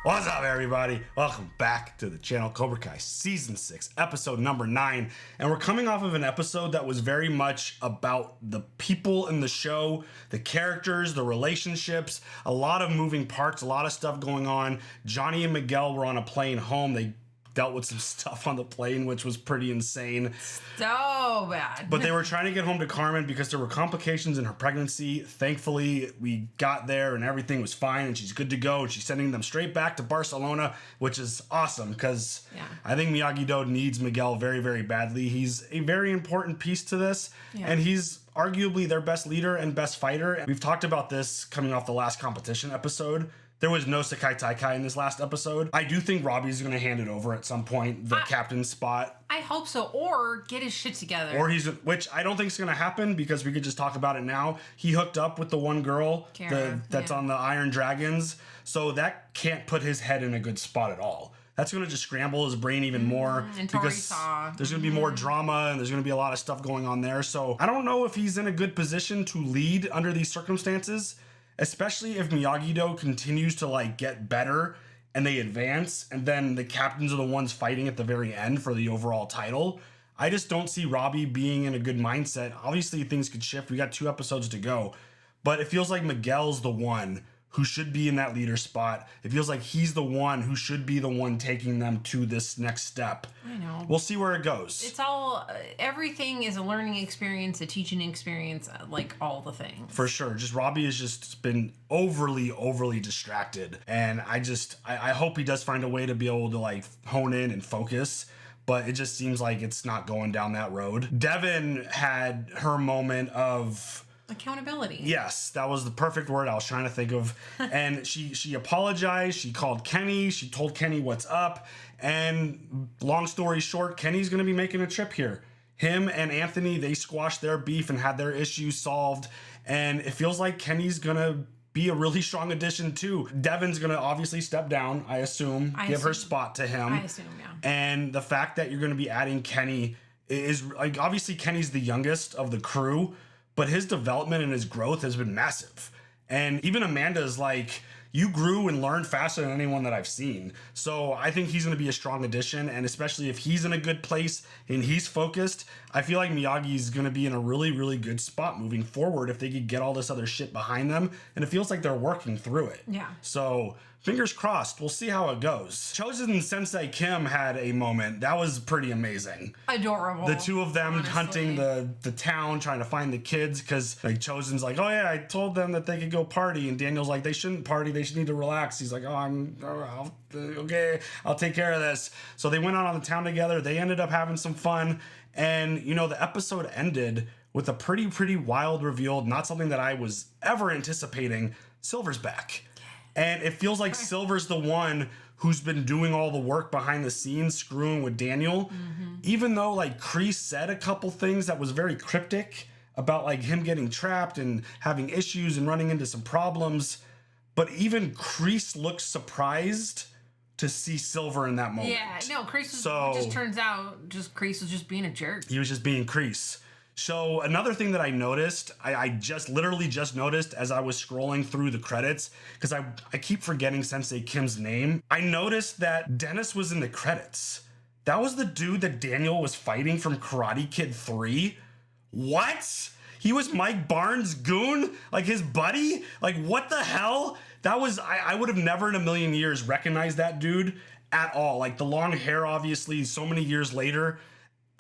What's up, everybody? Welcome back to the channel, Cobra Kai Season 6, episode number 9. And we're coming off of an episode that was very much about the people in the show, the characters, the relationships, a lot of moving parts, a lot of stuff going on. Johnny and Miguel were on a plane home. They dealt with some stuff on the plane, which was pretty insane. So bad. But they were trying to get home to Carmen because there were complications in her pregnancy. Thankfully, we got there and everything was fine and she's good to go. And she's sending them straight back to Barcelona, which is awesome because I think Miyagi-Do needs Miguel very, very badly. He's a very important piece to this, and he's arguably their best leader and best fighter. We've talked about this coming off the last competition episode. There was no Sekai Taikai in this last episode. I do think Robbie's going to hand it over at some point, the captain's spot. I hope so, or get his shit together. Or which I don't think is going to happen because we could just talk about it now. He hooked up with the one girl that's on the Iron Dragons, so that can't put his head in a good spot at all. That's going to just scramble his brain even more because there's going to be more drama and there's going to be a lot of stuff going on there. So I don't know if he's in a good position to lead under these circumstances, especially if Miyagi-Do continues to get better and they advance and then the captains are the ones fighting at the very end for the overall title. I just don't see Robbie being in a good mindset. Obviously things could shift. We got 2 episodes to go, but it feels like Miguel's the one who should be in that leader spot. It feels like he's the one who should be the one taking them to this next step. I know. We'll see where it goes. It's all, everything is a learning experience, a teaching experience, like all the things. For sure. Just Robbie has just been overly distracted. And I hope he does find a way to be able to hone in and focus. But it just seems like it's not going down that road. Devin had her moment of accountability. Yes, that was the perfect word I was trying to think of. And she apologized. She called Kenny. She told Kenny what's up. And long story short, Kenny's going to be making a trip here. Him and Anthony, they squashed their beef and had their issues solved. And it feels like Kenny's going to be a really strong addition too. Devin's going to obviously step down, I assume, give her spot to him. I assume, yeah. And the fact that you're going to be adding Kenny is obviously Kenny's the youngest of the crew, but his development and his growth has been massive. And even Amanda's you grew and learned faster than anyone that I've seen. So I think he's going to be a strong addition. And especially if he's in a good place and he's focused, I feel like Miyagi's going to be in a really good spot moving forward if they could get all this other shit behind them. And it feels like they're working through it. Yeah. So fingers crossed. We'll see how it goes. Chosen Sensei Kim had a moment. That was pretty amazing. Adorable. The two of them hunting the town, trying to find the kids, because Chosen's like, oh yeah, I told them that they could go party. And Daniel's like, they shouldn't party. They should need to relax. He's like, okay, I'll take care of this. So they went out on the town together. They ended up having some fun. And, the episode ended with a pretty wild reveal. Not something that I was ever anticipating. Silver's back. And it feels like Silver's the one who's been doing all the work behind the scenes, screwing with Daniel. Even though Kreese said a couple things that was very cryptic about him getting trapped and having issues and running into some problems. But even Kreese looks surprised to see Silver in that moment. Yeah, no, Kreese just turns out Kreese was just being a jerk. He was just being Kreese. So another thing that I noticed, I literally just noticed as I was scrolling through the credits, because I keep forgetting Sensei Kim's name. I noticed that Dennis was in the credits. That was the dude that Daniel was fighting from Karate Kid 3. What? He was Mike Barnes' goon? His buddy? What the hell? That was, I would have never in a million years recognized that dude at all. The long hair, obviously, so many years later.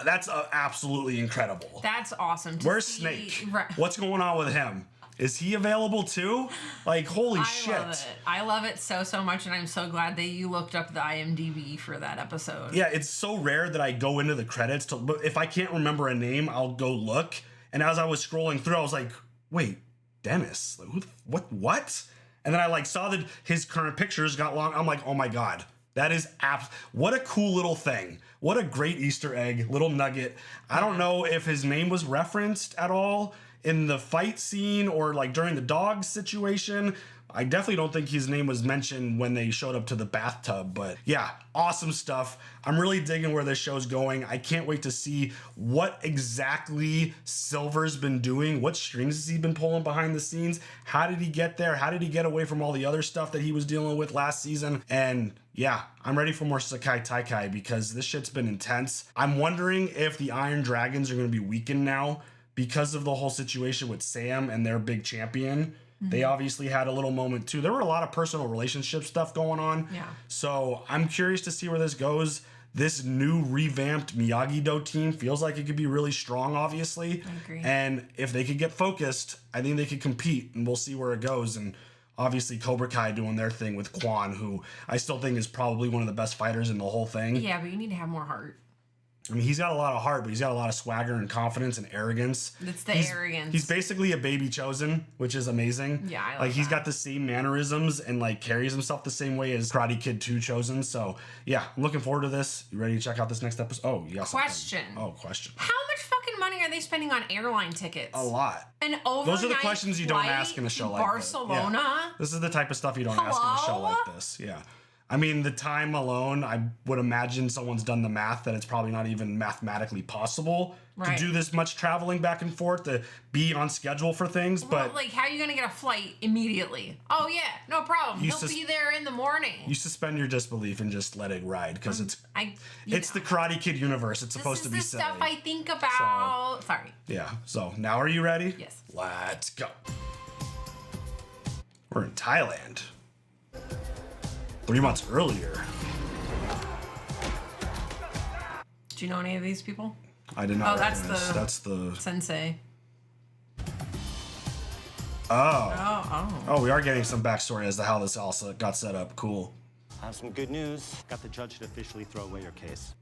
That's absolutely incredible. That's awesome. Where's Snake? What's going on with him? Is he available too? Holy shit. I love it. I love it so much, and I'm so glad that you looked up the IMDb for that episode. Yeah, it's so rare that I go into the credits. But if I can't remember a name, I'll go look. And as I was scrolling through, I was like, wait, Dennis? What? And then I saw that his current pictures got long. I'm like, oh my God. That is what a cool little thing. What a great Easter egg, little nugget. I don't know if his name was referenced at all in the fight scene or during the dog situation, I definitely don't think his name was mentioned when they showed up to the bathtub, but yeah, awesome stuff. I'm really digging where this show's going. I can't wait to see what exactly Silver's been doing. What strings has he been pulling behind the scenes? How did he get there? How did he get away from all the other stuff that he was dealing with last season? And yeah, I'm ready for more Sekai Taikai because this shit's been intense. I'm wondering if the Iron Dragons are going to be weakened now because of the whole situation with Sam and their big champion. They obviously had a little moment too. There were a lot of personal relationship stuff going on. Yeah. So I'm curious to see where this goes. This new revamped Miyagi-Do team feels like it could be really strong, obviously. I agree. And if they could get focused, I think they could compete, and we'll see where it goes. And obviously Cobra Kai doing their thing with Quan, who I still think is probably one of the best fighters in the whole thing. Yeah, but you need to have more heart. I mean, he's got a lot of heart, but he's got a lot of swagger and confidence and arrogance. It's the arrogance. He's basically a baby chosen, which is amazing. Yeah, I like he's got the same mannerisms and like carries himself the same way as Karate Kid 2 chosen. So yeah, I'm looking forward to this. You ready to check out this next episode? Oh, you got question. Something. Oh, question. How much fucking money are they spending on airline tickets? A lot. An overnight Those are the questions you don't ask in a show like Barcelona? this. Yeah. This is the type of stuff you don't ask in a show like this. Yeah. I mean, the time alone, I would imagine someone's done the math that it's probably not even mathematically possible to do this much traveling back and forth, to be on schedule for things. But like, how are you going to get a flight immediately? Oh, yeah, no problem. He'll be there in the morning. You suspend your disbelief and just let it ride, because it's the Karate Kid universe. It's supposed to be silly. This is the stuff I think about. Sorry. Yeah, so now are you ready? Yes. Let's go. We're in Thailand. 3 months earlier. Do you know any of these people? I did not. Oh, that's the sensei. Oh, we are getting some backstory as to how this also got set up. Cool. I have some good news. Got the judge to officially throw away your case.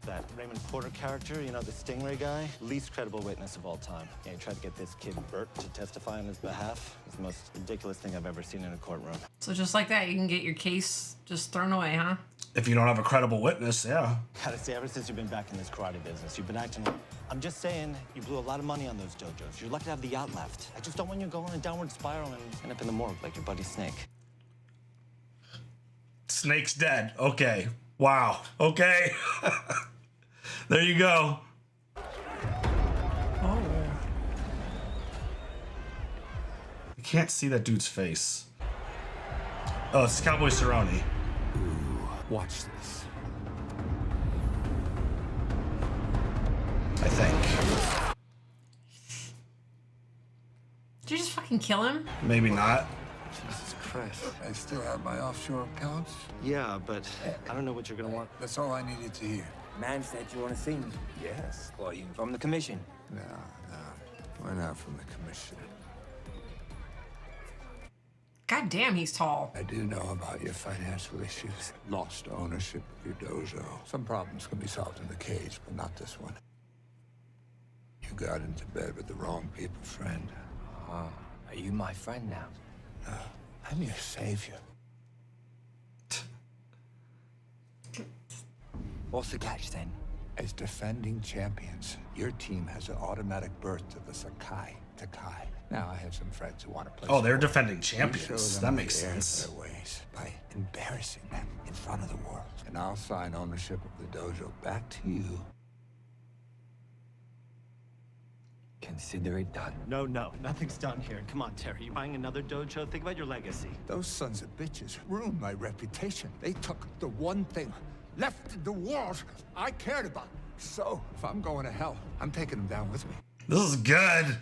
That Raymond Porter character, you know, the Stingray guy, least credible witness of all time. Yeah, he tried to get this kid Bert to testify on his behalf. It's the most ridiculous thing I've ever seen in a courtroom. So just like that, you can get your case just thrown away, huh? If you don't have a credible witness, yeah. Gotta say, ever since you've been back in this karate business, you've been acting like... I'm just saying, you blew a lot of money on those dojos. You're lucky to have the yacht left. I just don't want you to go on a downward spiral and end up in the morgue like your buddy Snake. Snake's dead. Okay. Wow. Okay. There you go. Oh. I can't see that dude's face. Oh, it's Cowboy Cerrone. Ooh, watch this. I think. Did you just fucking kill him? Maybe not. Jesus Christ. I still have my offshore accounts? Yeah, but I don't know what you're gonna want. That's all I needed to hear. Man said you want to see me. Yes. Well, you from the commission? No. We're not from the commission. God damn, he's tall. I do know about your financial issues. Lost ownership of your dojo. Some problems can be solved in the cage, but not this one. You got into bed with the wrong people, friend. Are you my friend now? No, I'm your savior. What's the catch then? As defending champions, your team has an automatic berth to the Sekai Taikai. Now, I have some friends who want to play. Oh, they're sport. defending You show champions. them That makes the error of sense. their ways by embarrassing them in front of the world. And I'll sign ownership of the dojo back to you. Consider it done. No, nothing's done here. Come on, Terry. You buying another dojo? Think about your legacy. Those sons of bitches ruined my reputation. They took the one thing left in the world I cared about. So, if I'm going to hell, I'm taking them down with me. This is good.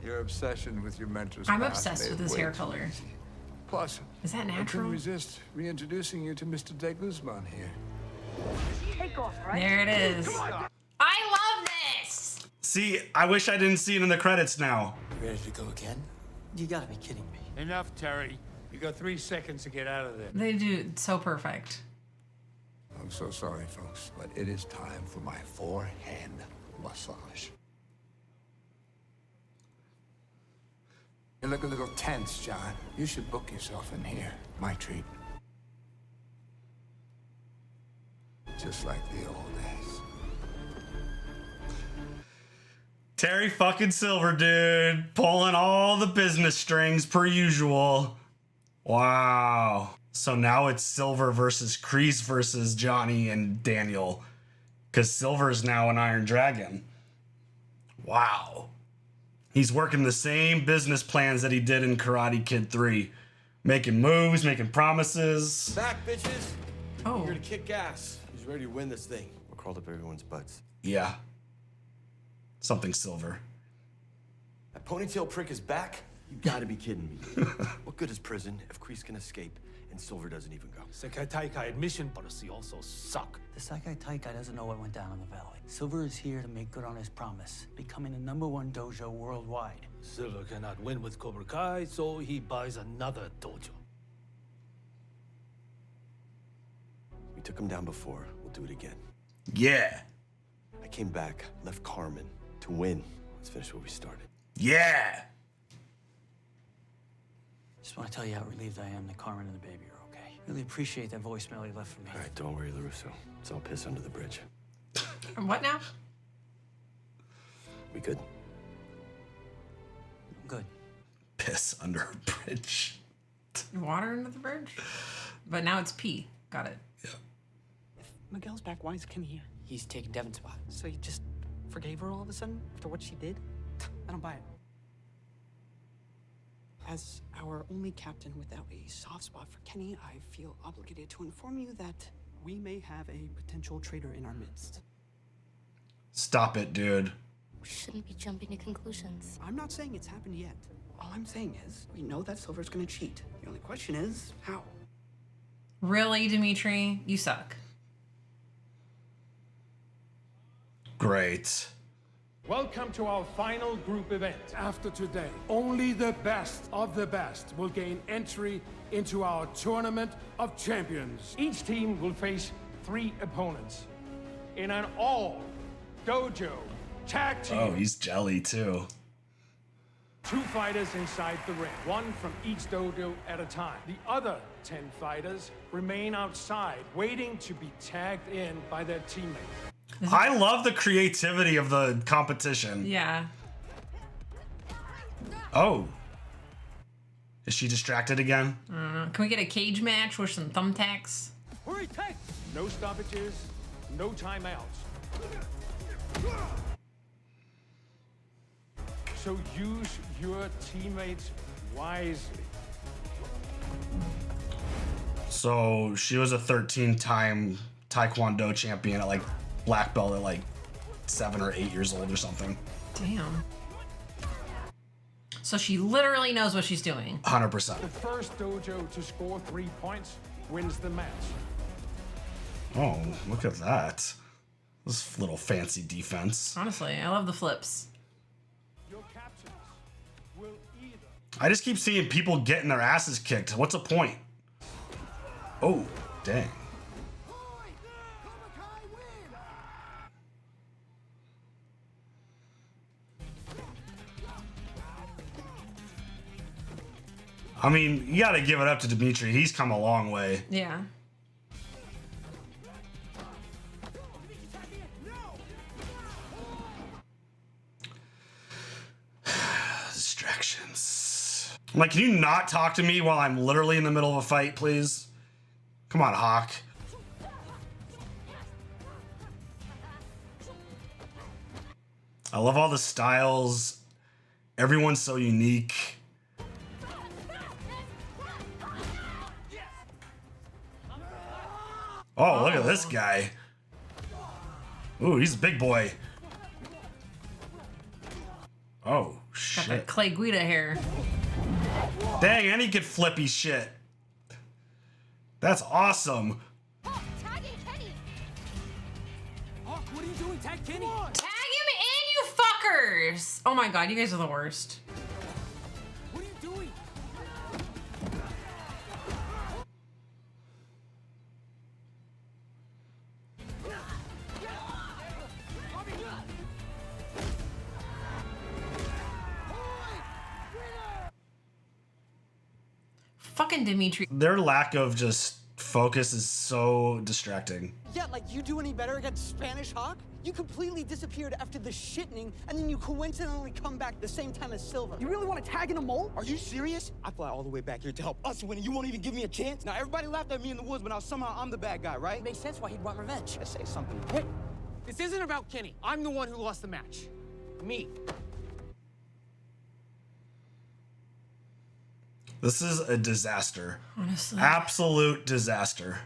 Your obsession with your mentor's I'm past obsessed made with it his way hair too color. easy. Plus, Is that I couldn't natural? resist reintroducing you to Mr. De Guzman here. Take off, right? There it is. I love this! See, I wish I didn't see it in the credits now. Ready to go again? You gotta be kidding me. Enough, Terry. You got 3 seconds to get out of there. They do so perfect. I'm so sorry, folks, but it is time for my forehand massage. You look a little tense, John. You should book yourself in here. My treat. Just like the old days. Terry fucking Silver, dude. Pulling all the business strings per usual. Wow. So now it's Silver versus Kreese versus Johnny and Daniel. Because Silver is now an Iron Dragon. Wow. He's working the same business plans that he did in Karate Kid 3. Making moves, making promises. Back, bitches. Oh. You're here to kick ass. He's ready to win this thing. We'll crawl up everyone's butts. Yeah. Something Silver. That ponytail prick is back? You gotta be kidding me. What good is prison if Kreese can escape and Silver doesn't even go? Sekai Taikai admission policy also suck. The Sekai Taikai doesn't know what went down in the valley. Silver is here to make good on his promise, becoming the #1 dojo worldwide. Silver cannot win with Cobra Kai, so he buys another dojo. We took him down before. We'll do it again. Yeah. I came back, left Carmen to win. Let's finish what we started. Yeah. Just want to tell you how relieved I am that Carmen and the baby are okay. Really appreciate that voicemail he left for me. All right, don't worry, LaRusso. It's all piss under the bridge. What now? We good? Good. Piss under a bridge. Water under the bridge? But now it's pee. Got it. If Miguel's back, why is Kenny here? He's taking Devin's spot. So you just forgave her all of a sudden after what she did? I don't buy it. As our only captain without a soft spot for Kenny, I feel obligated to inform you that we may have a potential traitor in our midst. Stop it, dude. We shouldn't be jumping to conclusions. I'm not saying it's happened yet. All I'm saying is, we know that Silver's gonna cheat. The only question is, how? Really, Dimitri? You suck. Great. Welcome to our final group event. After today, only the best of the best will gain entry into our Tournament of Champions. Each team will face 3 opponents in an all-dojo tag team. Oh, he's jelly too. 2 fighters inside the ring, 1 from each dojo at a time. The other 10 fighters remain outside, waiting to be tagged in by their teammates. I love the creativity of the competition. Yeah. Oh. Is she distracted again? I don't know. Can we get a cage match with some thumbtacks? Hurry, take! No stoppages, no timeouts. So use your teammates wisely. So she was a 13-time Taekwondo champion at like black belt at like 7 or 8 years old or something. Damn. So she literally knows what she's doing. 100%. The first dojo to score 3 points wins the match. Oh, look at that. This little fancy defense. Honestly, I love the flips. Your captains will either... I just keep seeing people getting their asses kicked. What's the point? Oh, dang. I mean, you gotta give it up to Dimitri. He's come a long way. Yeah. Distractions. I'm like, can you not talk to me while I'm literally in the middle of a fight, please? Come on, Hawk. I love all the styles. Everyone's so unique. Oh, look at this guy. Ooh, he's a big boy. Oh, shit. Got that Clay Guida hair. Dang, and he could flippy shit. That's awesome. Oh, tagging Kenny! Hawk, what are you doing? Tag Kenny! Tag him in, you fuckers! Oh my god, you guys are the worst. What are you doing? Fucking Dimitri. Their lack of just focus is so distracting. Yeah, like you do any better against Spanish Hawk? You completely disappeared after the shitting, and then you coincidentally come back the same time as Silver. You really want to tag in a mole? Are you serious? I fly all the way back here to help us win, and you won't even give me a chance? Now, everybody laughed at me in the woods, but now somehow I'm the bad guy, right? Makes sense why he'd want revenge. Let's say something. Hey, this isn't about Kenny. I'm the one who lost the match. Me. This is a disaster. Honestly. Absolute disaster.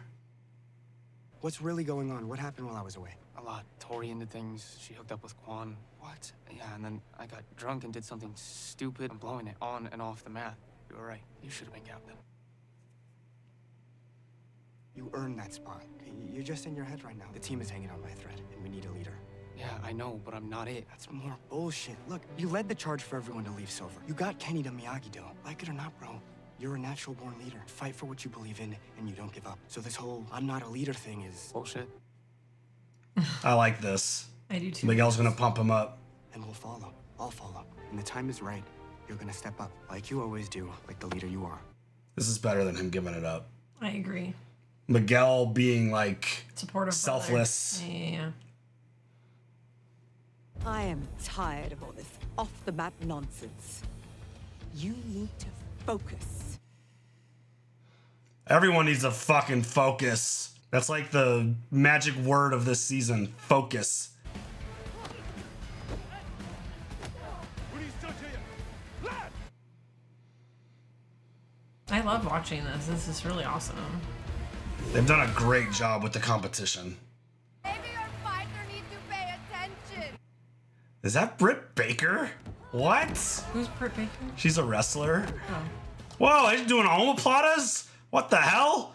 What's really going on? What happened while I was away? A lot. Tori into things. She hooked up with Quan. What? Yeah, and then I got drunk and did something stupid. I'm blowing it on and off the mat. You were right. You should have been captain. You earned that spot. You're just in your head right now. The team is hanging on by a thread, and we need a leader. Yeah, I know, but I'm not it. That's more bullshit. Look, you led the charge for everyone to leave Silver. You got Kenny to Miyagi-Do. Like it or not, bro, you're a natural-born leader. Fight for what you believe in, and you don't give up. So this whole I'm not a leader thing is bullshit. I like this. I do too. Miguel's gonna pump him up. And we'll follow. I'll follow. When the time is right, you're gonna step up, like you always do, like the leader you are. This is better than him giving it up. I agree. Miguel being like supportive, selfless. Yeah. I am tired of all this off-the-map nonsense. You need to focus. Everyone needs to fucking focus. That's like the magic word of this season. Focus. I love watching this. This is really awesome. They've done a great job with the competition. Maybe your fighter needs to pay attention. Is that Britt Baker? What? Who's Britt Baker? She's a wrestler. Oh. Whoa, he's doing omoplatas? What the hell?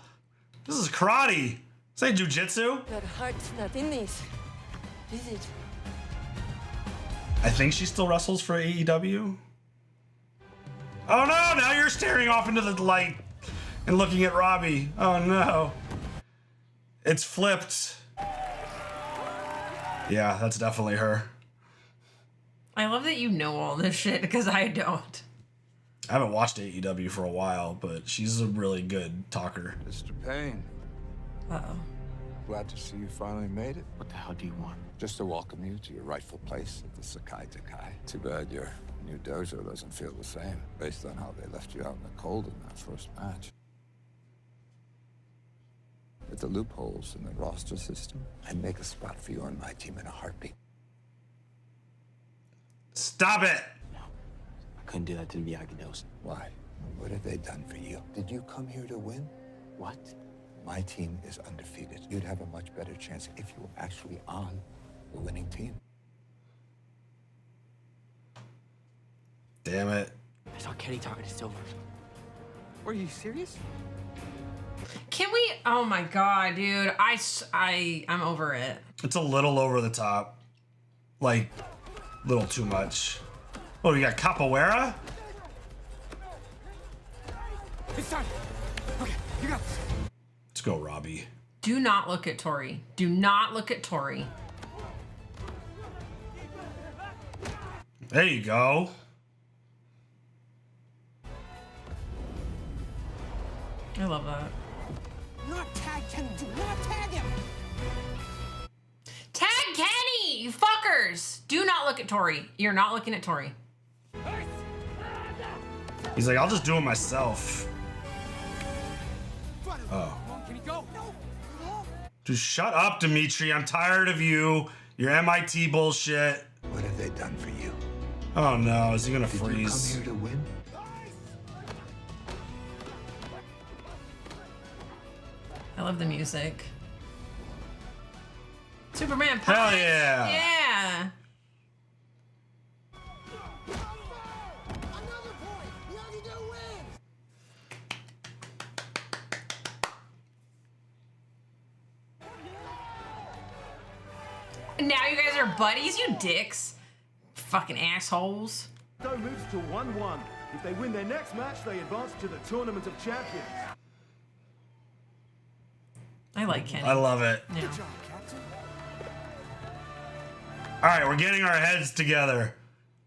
This is karate. This ain't jujitsu. Your heart's not in this, is it? I think she still wrestles for AEW. Oh no, now you're staring off into the light and looking at Robbie. Oh no. It's flipped. Yeah, that's definitely her. I love that you know all this shit because I don't. I haven't watched AEW for a while, but she's a really good talker. Mr. Payne. Uh-oh. Glad to see you finally made it. What the hell do you want? Just to welcome you to your rightful place at the Sakai Takai. Too bad your new dojo doesn't feel the same, based on how they left you out in the cold in that first match. With the loopholes in the roster system, I'd make a spot for you on my team in a heartbeat. Stop it! No, I couldn't do that to the Miyagi-Dos. Why? What have they done for you? Did you come here to win? What? My team is undefeated. You'd have a much better chance if you were actually on the winning team. Damn it. I saw Kenny talking to Silver. Were you serious? Can we? Oh my god, dude. I'm over it. It's a little over the top. Like, little too much. Oh, you got capoeira? It's time. Okay, you got this. Let's go, Robbie. Do not look at Tori. Do not look at Tori. There you go. I love that. Not tag Kenny. Do not tag him. Tag Kenny, you fuckers. Do not look at Tori. You're not looking at Tori. He's like, I'll just do it myself. Oh. Can he go? Just shut up, Dimitri. I'm tired of you. Your MIT bullshit. What have they done for you? Oh no, is he gonna Did freeze? you come here to win? I love the music. Superman punch. Hell yeah. Yeah. Now you guys are buddies, you dicks. Fucking assholes. Do moves to 1-1. If they win their next match, they advance to the Tournament of Champions. I like Kenny. I love it. Yeah. Good job, Captain. All right, we're getting our heads together.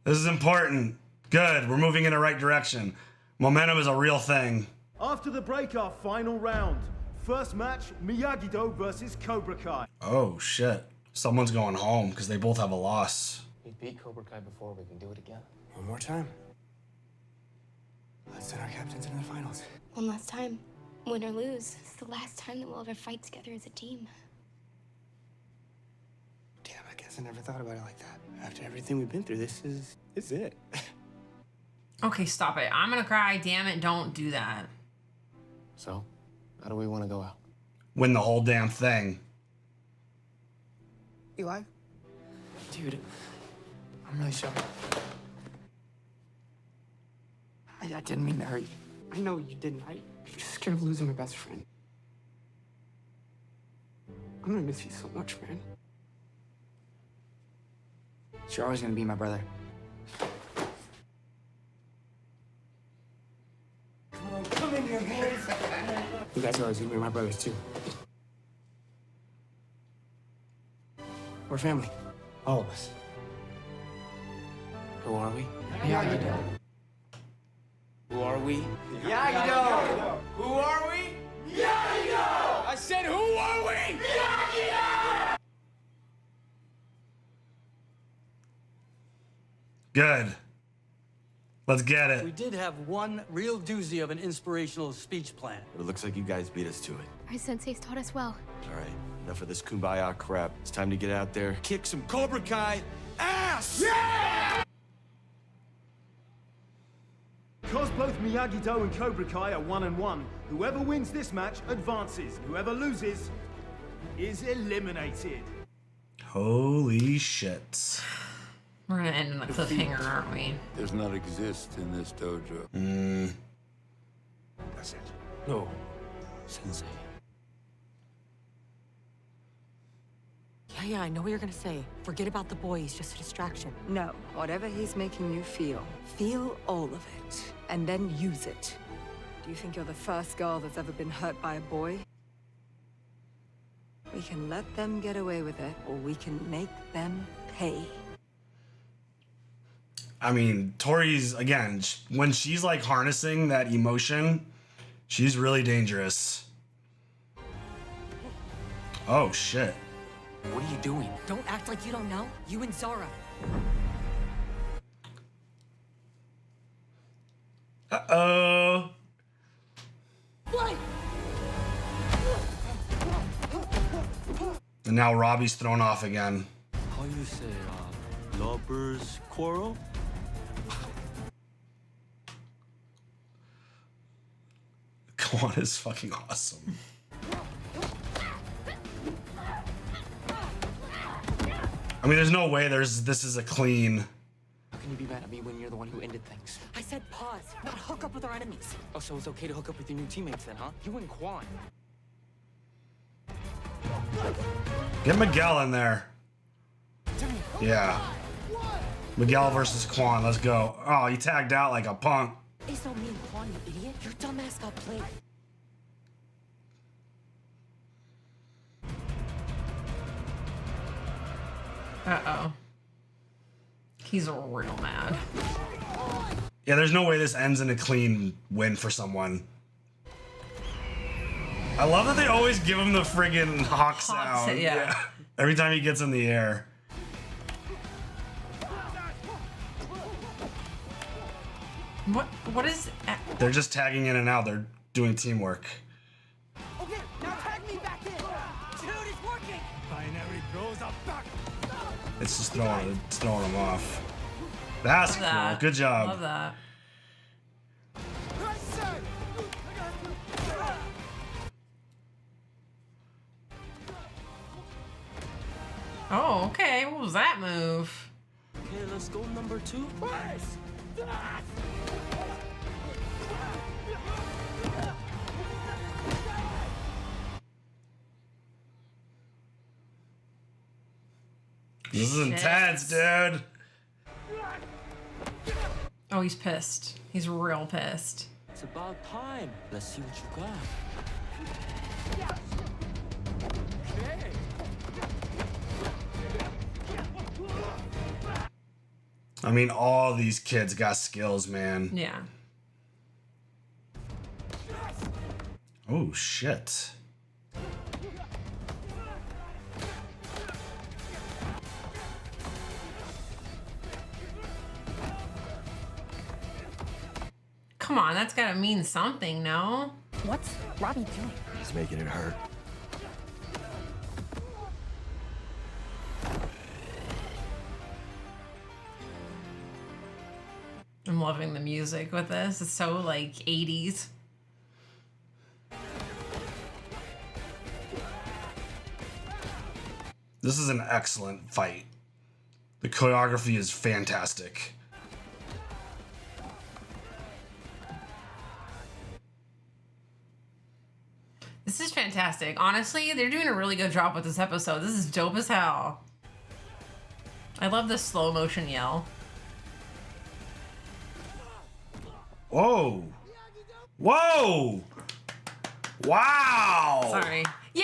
This is important. Good, we're moving in the right direction. Momentum is a real thing. After the break, our final round. First match, Miyagi-Do versus Cobra Kai. Oh, shit. Someone's going home because they both have a loss. We beat Cobra Kai before, we can do it again. One more time. Let's send our captains into the finals. One last time. Win or lose, it's the last time that we'll ever fight together as a team. Damn, I guess I never thought about it like that. After everything we've been through, this is it. Okay, stop it. I'm gonna cry. Damn it, don't do that. So, how do we want to go out? Win the whole damn thing. Eli? Dude, I'm really sorry. I didn't mean to hurt you. I know you didn't. I'm just scared of losing my best friend. I'm gonna miss you so much, man. You're always gonna be my brother. Come in here, boys. You guys are always gonna be my brothers, too. We're family. All of us. Who are we? Miyagi-Do. Who are we? Miyagi-Do! Who are we? Miyagi-Do! I said, who are we? Miyagi-Do! Good. Let's get We it. did have one real doozy of an inspirational speech plan. But it looks like you guys beat us to it. Our senseis taught us well. All right, enough of this kumbaya crap. It's time to get out there, kick some Cobra Kai ass! Yeah! Because both Miyagi-Do and Cobra Kai are 1-1, whoever wins this match advances. Whoever loses is eliminated. Holy shit. We're gonna end on a cliffhanger, aren't we? Does not exist in this dojo. That's it. No, Sensei. Yeah, I know what you're gonna say. Forget about the boy, he's just a distraction. No, whatever he's making you feel all of it, and then use it. Do you think you're the first girl that's ever been hurt by a boy? We can let them get away with it, or we can make them pay. I mean, Tori's, again, when she's like harnessing that emotion, she's really dangerous. Oh, shit. What are you doing? Don't act like you don't know. You and Zara. Uh-oh. What? And now Robbie's thrown off again. How you say, lovers quarrel? Kwan is fucking awesome. I mean, there's no way this is a clean. How can you be mad at me when you're the one who ended things? I said pause, not hook up with our enemies. Oh, so it's okay to hook up with your new teammates then, huh? You and Quan. Get Miguel in there. Yeah. Miguel versus Quan. Let's go. Oh, he tagged out like a punk. It's not me and Quan, you idiot. Your dumbass got played. Uh-oh. He's real mad. Yeah, there's no way this ends in a clean win for someone. I love that they always give him the friggin' hawk sound. Yeah. Every time he gets in the air. What is... They're just tagging in and out. They're doing teamwork. Okay, now tag me back in. Dude, it's working. Binary bros are back. It's just throwing them off. That's cool. Good job. Love that. Oh, okay. What was that move? Okay, let's go number 2. This is intense, dude. Oh, he's pissed. He's real pissed. It's about time. Let's see what you got. I mean, all these kids got skills, man. Yeah. Oh, shit. Come on, that's gotta mean something, no? What's Robbie doing? He's making it hurt. I'm loving the music with this. It's so like 80s. This is an excellent fight. The choreography is fantastic. This is fantastic. Honestly, they're doing a really good job with this episode. This is dope as hell. I love the slow motion yell. Whoa. Whoa. Wow. Sorry. Yay!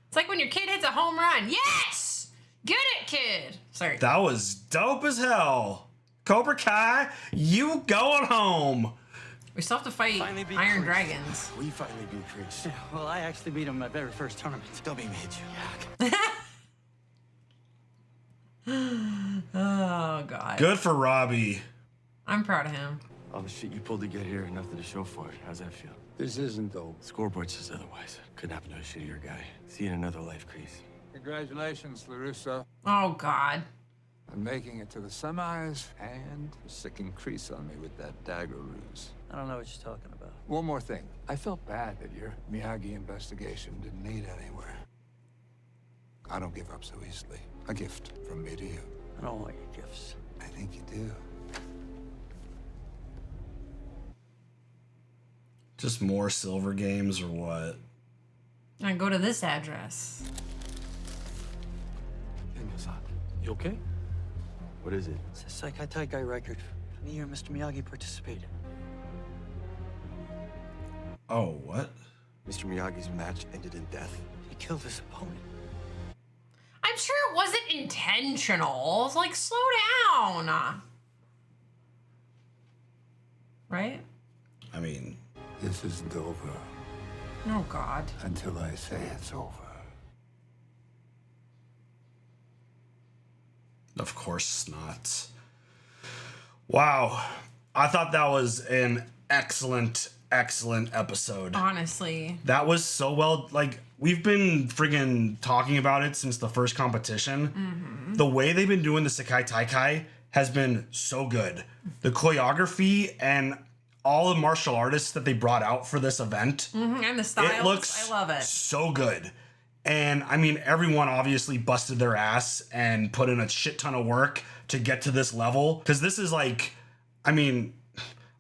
It's like when your kid hits a home run. Yes! Get it, kid! Sorry. That was dope as hell. Cobra Kai, you going home. We still have to fight Iron Dragons. We finally beat Chris. Yeah, well, I actually beat him in my very first tournament. Dummy made you. Oh, God. Good for Robbie. I'm proud of him. All the shit you pulled to get here, nothing to show for it. How's that feel? This isn't dope. Scoreboard says otherwise. Couldn't happen to a shittier guy. See you in another life, Kreese. Congratulations, Larissa. Oh, God. I'm making it to the semis and sicking Kreese on me with that dagger ruse. I don't know what you're talking about. One more thing. I felt bad that your Miyagi investigation didn't lead anywhere. I don't give up so easily. A gift from me to you. I don't want your gifts. I think you do. Just more silver games or what? I go to this address. You okay? What is it? It's a Sekai Taikai record from the year Mr. Miyagi participated. Oh, what? Mr. Miyagi's match ended in death. He killed his opponent. I'm sure it wasn't intentional. It's like, slow down. Right? I mean... This isn't over. Oh, God. Until I say it's over. Of course not. Wow. I thought that was an excellent episode. Honestly. That was so well, like, we've been friggin' talking about it since the first competition. Mm-hmm. The way they've been doing the Sekai Taikai has been so good. The choreography and all the martial artists that they brought out for this event. Mm-hmm. And the styles, it looks I love it. So good. And I mean, everyone obviously busted their ass and put in a shit ton of work to get to this level. Because this is like, I mean,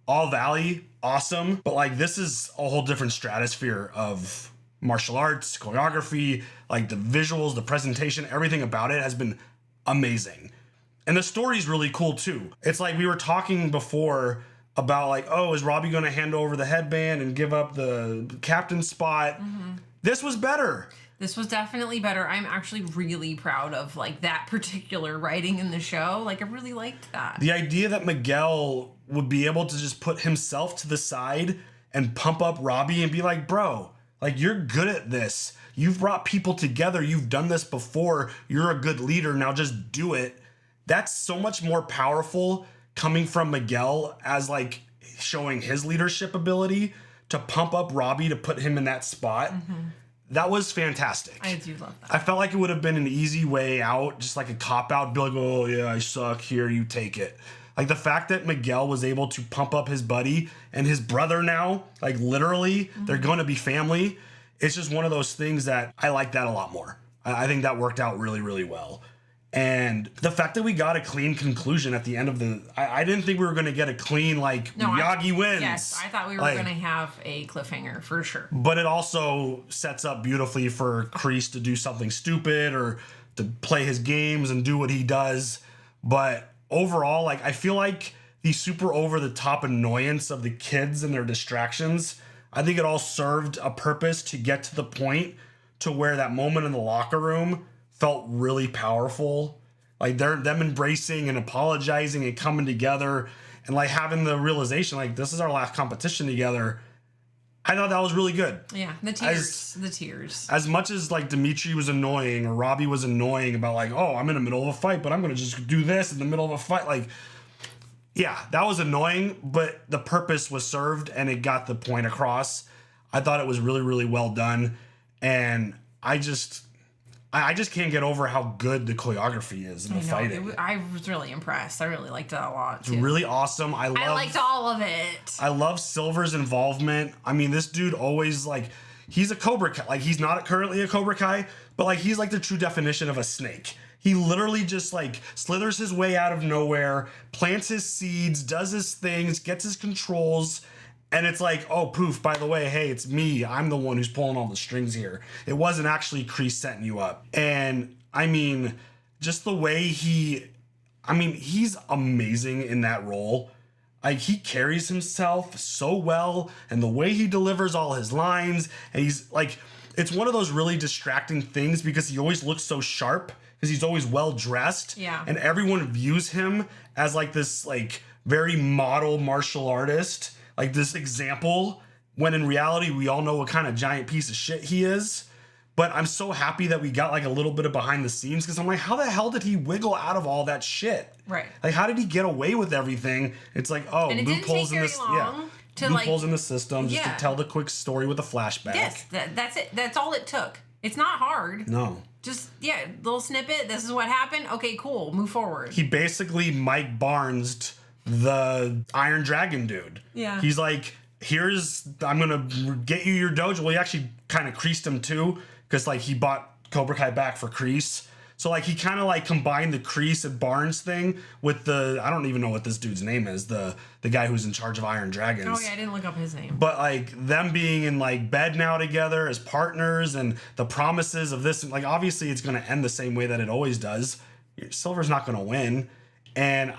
All Valley, awesome. But like, this is a whole different stratosphere of martial arts, choreography, like the visuals, the presentation, everything about it has been amazing. And the story's really cool too. It's like we were talking before about like, oh, is Robbie going to hand over the headband and give up the captain spot? Mm-hmm. This was better. This was definitely better. I'm actually really proud of like that particular writing in the show. Like I really liked that. The idea that Miguel would be able to just put himself to the side and pump up Robbie and be like, bro, like you're good at this. You've brought people together. You've done this before. You're a good leader. Now just do it. That's so much more powerful coming from Miguel as like showing his leadership ability to pump up Robbie to put him in that spot. Mm-hmm. That was fantastic. I do love that. I felt like it would have been an easy way out, just like a cop-out, be like, oh, yeah, I suck, here, you take it. Like, the fact that Miguel was able to pump up his buddy and his brother now, like, literally, they're going to be family. It's just one of those things that I like that a lot more. I think that worked out really, really well. And the fact that we got a clean conclusion at the end of the... I didn't think we were going to get a clean, like, Miyagi wins. Yes, I thought we were going to have a cliffhanger, for sure. But it also sets up beautifully for Kreese to do something stupid or to play his games and do what he does. But overall, like, I feel like the super over-the-top annoyance of the kids and their distractions, I think it all served a purpose to get to the point to where that moment in the locker room felt really powerful. Like them embracing and apologizing and coming together and like having the realization like this is our last competition together. I thought that was really good. Yeah, the tears. As much as like Dimitri was annoying or Robbie was annoying about like, oh, I'm in the middle of a fight, but I'm gonna just do this in the middle of a fight. Like Yeah, that was annoying, but the purpose was served and it got the point across. I thought it was really, really well done. And I just can't get over how good the choreography is in the fighting. I was really impressed. I really liked it a lot, too. It's really awesome. I liked all of it. I love Silver's involvement. I mean, this dude always, like, he's a Cobra Kai. Like, he's not currently a Cobra Kai, but, like, he's, like, the true definition of a snake. He literally just, like, slithers his way out of nowhere, plants his seeds, does his things, gets his controls, and it's like, oh, poof, by the way, hey, it's me. I'm the one who's pulling all the strings here. It wasn't actually Kreese setting you up. And, I mean, just the way he's amazing in that role. Like, he carries himself so well, and the way he delivers all his lines, and he's, like, it's one of those really distracting things because he always looks so sharp, because he's always well dressed. Yeah. And everyone views him as, like, this, like, very model martial artist, like this example, when in reality we all know what kind of giant piece of shit he is. But I'm so happy that we got like a little bit of behind the scenes, because I'm like, how the hell did he wiggle out of all that shit? Right. Like, how did he get away with everything? It's like, oh, and it loopholes in this, loopholes in the system, just to tell the quick story with a flashback. Yes, that's it. That's all it took. It's not hard. No. Just, little snippet. This is what happened. Okay, cool. Move forward. He basically Mike Barnes'd the Iron Dragon dude. Yeah. He's like, I'm gonna get you your dojo. Well, he actually kind of Kreesed him too, because like he bought Cobra Kai back for Kreese. So like he kind of like combined the Kreese and Barnes thing with the, I don't even know what this dude's name is, the guy who's in charge of Iron Dragons. Oh yeah, I didn't look up his name. But like them being in like bed now together as partners, and the promises of this, like obviously it's gonna end the same way that it always does. Silver's not gonna win. And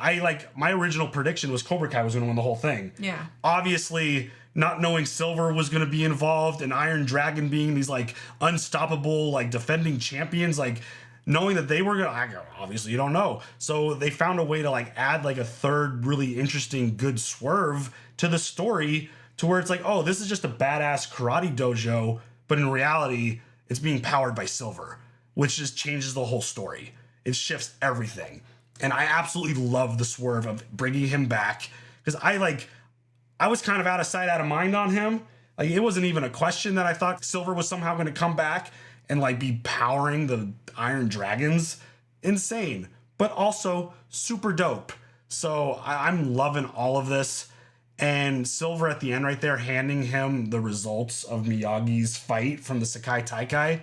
my original prediction was Cobra Kai was going to win the whole thing. Yeah. Obviously, not knowing Silver was going to be involved, and Iron Dragon being these like unstoppable like defending champions, like knowing that they were going to, obviously you don't know. So they found a way to like add like a third really interesting good swerve to the story, to where it's like, oh, this is just a badass karate dojo, but in reality, it's being powered by Silver, which just changes the whole story. It shifts everything. And I absolutely love the swerve of bringing him back, because I was kind of out of sight, out of mind on him. Like, it wasn't even a question that I thought Silver was somehow going to come back and like be powering the Iron Dragons. Insane, but also super dope. So I'm loving all of this. And Silver at the end right there, handing him the results of Miyagi's fight from the Sekai Taikai.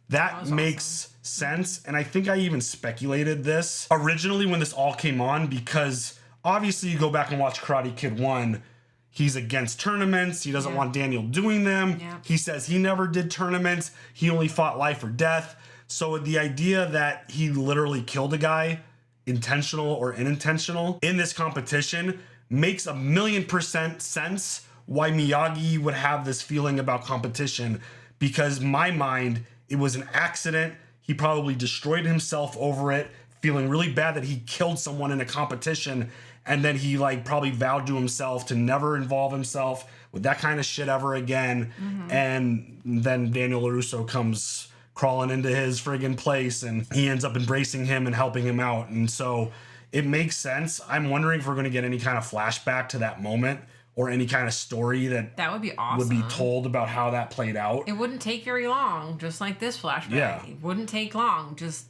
That makes sense. And I think I even speculated this originally when this all came on, because obviously you go back and watch Karate Kid 1, he's against tournaments. He doesn't want Daniel doing them. Yeah. He says he never did tournaments. He only fought life or death. So the idea that he literally killed a guy, intentional or unintentional, in this competition makes 1,000,000% sense why Miyagi would have this feeling about competition, because my mind, it was an accident. He probably destroyed himself over it, feeling really bad that he killed someone in a competition. And then he like probably vowed to himself to never involve himself with that kind of shit ever again. Mm-hmm. And then Daniel LaRusso comes crawling into his friggin' place, and he ends up embracing him and helping him out. And so it makes sense. I'm wondering if we're going to get any kind of flashback to that moment, or any kind of story that would be awesome, would be told about how that played out. It wouldn't take very long, just like this flashback. Yeah. It wouldn't take long. Just,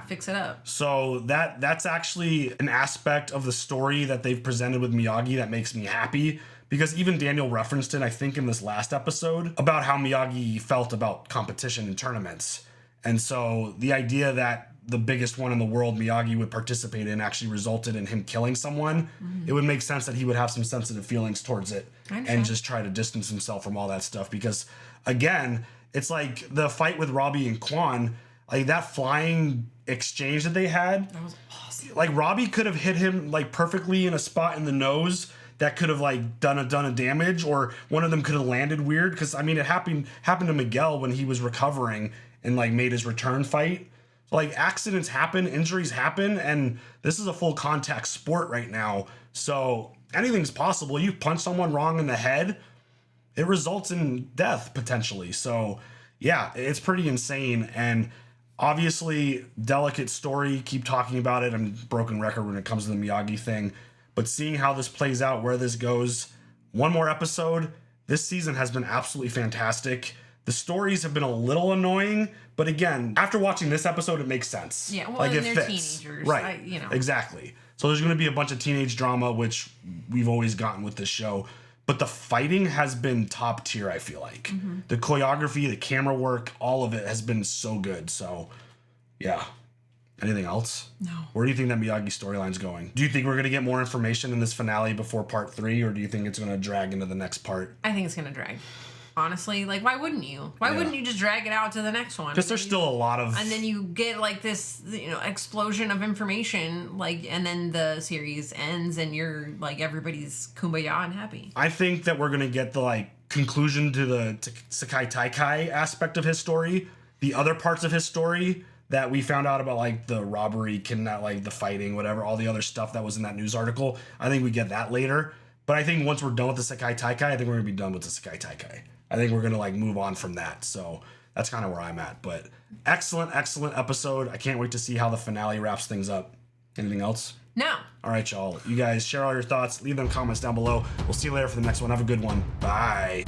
fix it up. So that's actually an aspect of the story that they've presented with Miyagi that makes me happy, because even Daniel referenced it, I think, in this last episode, about how Miyagi felt about competition in tournaments. And so the idea that the biggest one in the world Miyagi would participate in actually resulted in him killing someone, it would make sense that he would have some sensitive feelings towards it and just try to distance himself from all that stuff. Because again, it's like the fight with Robbie and Quan, like that flying exchange that they had. That was awesome. Like Robbie could have hit him like perfectly in a spot in the nose that could have like done a damage, or one of them could have landed weird. Because I mean, it happened to Miguel when he was recovering and like made his return fight. Like, accidents happen, injuries happen, and this is a full contact sport right now. So anything's possible. You punch someone wrong in the head, it results in death potentially. So yeah, it's pretty insane. And obviously, delicate story, keep talking about it. I'm broken record when it comes to the Miyagi thing. But seeing how this plays out, where this goes, one more episode. This season has been absolutely fantastic. The stories have been a little annoying, but again, after watching this episode, it makes sense. Yeah, well, like and it they're fits. teenagers, Right? Exactly. So there's going to be a bunch of teenage drama, which we've always gotten with this show. But the fighting has been top tier. I feel like the choreography, the camera work, all of it has been so good. So, yeah. Anything else? No. Where do you think that Miyagi storyline's going? Do you think we're going to get more information in this finale before part 3, or do you think it's going to drag into the next part? I think it's going to drag. Honestly, like, why wouldn't you? Why wouldn't you just drag it out to the next one? Because there's still a lot of... And then you get, like, this, explosion of information, like, and then the series ends and you're, like, everybody's kumbaya and happy. I think that we're going to get the, like, conclusion to the Sekai Taikai aspect of his story. The other parts of his story that we found out about, like, the robbery, kidnap, like, the fighting, whatever, all the other stuff that was in that news article. I think we get that later. But I think once we're done with the Sekai Taikai, I think we're going to be done with the Sekai Taikai. I think we're going to, like, move on from that. So that's kind of where I'm at. But excellent episode. I can't wait to see how the finale wraps things up. Anything else? No. All right, y'all. You guys share all your thoughts. Leave them comments down below. We'll see you later for the next one. Have a good one. Bye.